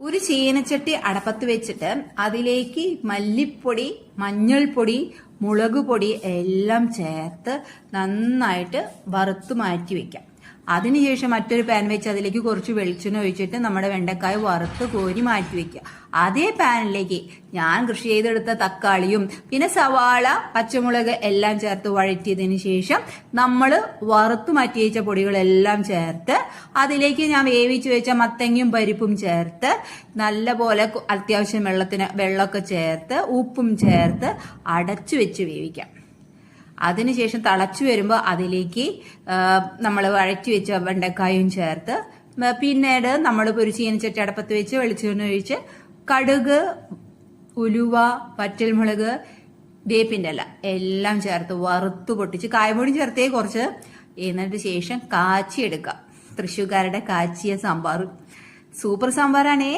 ഒരു ചീനച്ചട്ടി അടപ്പത്ത് വെച്ചിട്ട് അതിലേക്ക് മല്ലിപ്പൊടി, മഞ്ഞൾപ്പൊടി, മുളക് പൊടി എല്ലാം ചേർത്ത് നന്നായിട്ട് വറുത്ത് മാറ്റി വെക്കാം. അതിനുശേഷം മറ്റൊരു പാൻ വെച്ച് അതിലേക്ക് കുറച്ച് വെളിച്ചെണ്ണ ഒഴിച്ചിട്ട് നമ്മുടെ വെണ്ടക്കായ വറുത്ത് കോരി മാറ്റി വെക്കുക. അതേ പാനിലേക്ക് ഞാൻ കൃഷി ചെയ്തെടുത്ത തക്കാളിയും പിന്നെ സവാള, പച്ചമുളക് എല്ലാം ചേർത്ത് വഴറ്റിയതിന് ശേഷം നമ്മൾ വറുത്ത് മാറ്റി വെച്ച പൊടികളെല്ലാം ചേർത്ത് അതിലേക്ക് ഞാൻ വേവിച്ച് വെച്ച മത്തങ്ങയും പരിപ്പും ചേർത്ത് നല്ലപോലെ അത്യാവശ്യം വെള്ളമൊക്കെ ചേർത്ത് ഉപ്പും ചേർത്ത് അടച്ചു വെച്ച് വേവിക്കാം. അതിനുശേഷം തിളച്ചു വരുമ്പോൾ അതിലേക്ക് നമ്മൾ വഴറ്റി വെച്ച വെണ്ടക്കായും ചേർത്ത് പിന്നീട് നമ്മൾ ഒരു ചീനച്ചട്ടി അടപ്പത്ത് വെച്ച് വെളിച്ചെണ്ണ ഒഴിച്ച് കടുക്, ഉലുവ, വറ്റൽമുളക്, വേപ്പിൻ്റെ ഇല എല്ലാം ചേർത്ത് വറുത്ത് പൊട്ടിച്ച് കായപ്പൊടി ചേർത്തേ കുറച്ച്. എന്നിട്ട് ശേഷം കാച്ചി എടുക്കാം. തൃശ്ശൂർക്കാരുടെ കാച്ചിയ സാമ്പാർ സൂപ്പർ സാമ്പാറാണേ.